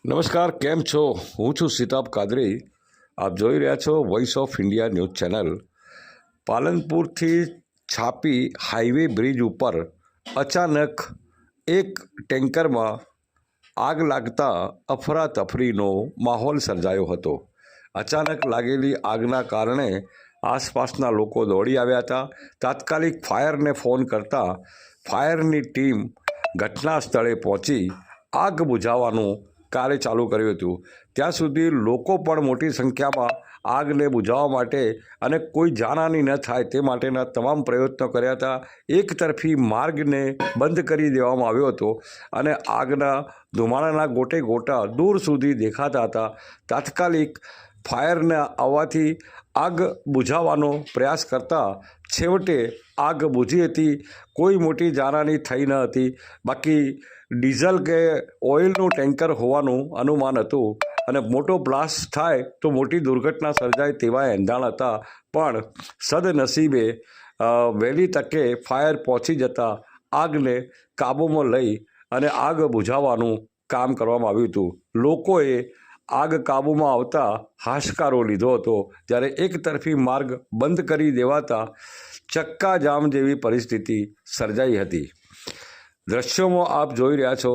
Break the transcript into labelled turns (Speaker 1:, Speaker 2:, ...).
Speaker 1: નમસ્કાર, કેમ છો? હું છું સિતાબ કાદરી. આપ જોઈ રહ્યા છો voice of India news channel. પાલનપુરથી છાપી હાઈવે બ્રિજ ઉપર અચાનક એક ટેન્કરમાં આગ લાગતા અફરાતફરીનો માહોલ સર્જાયો હતો. અચાનક લાગેલી આગના કારણે આસપાસના લોકો દોડી આવ્યા હતા. તાત્કાલિક ફાયરને ફોન કરતા ફાયરની ટીમ ઘટના સ્થળે પહોંચી આગ બુઝાવવાનું કાર્ય ચાલુ કર્યું હતું. ત્યાં સુધી લોકો પણ મોટી સંખ્યામાં આગને બુઝાવવા માટે અને કોઈ જાનહાનિ ન થાય તે માટેના તમામ પ્રયત્નો કર્યા હતા. એક તરફી માર્ગને બંધ કરી દેવામાં આવ્યો હતો અને આગના ધુમાડાના ગોટે ગોટા દૂર સુધી દેખાતા હતા. તાત્કાલિક ફાયરના આવવાથી આગ બુઝાવવાનો પ્રયાસ કરતા છેવટે આગ બુઝી હતી. કોઈ મોટી જાનહાનિ થઈ ન હતી. બાકી ડીઝલ કે ઓઇલનું ટેન્કર હોવાનું અનુમાન હતું અને મોટો બ્લાસ્ટ થાય તો મોટી દુર્ઘટના સર્જાય તેવા એંધાણ હતા. પણ સદનસીબે વહેલી તકે ફાયર પહોંચી જતા આગને કાબૂમાં લઈ અને આગ બુઝાવવાનું કામ કરવામાં આવ્યું હતું. લોકોએ આગ કાબૂમાં આવતા હાશકારો લીધો હતો. જ્યારે એક તરફી માર્ગ બંધ કરી દેવાતા ચક્કાજામ જેવી પરિસ્થિતિ સર્જાઈ હતી. દ્રશ્યોમાં આપ જોઈ રહ્યા છો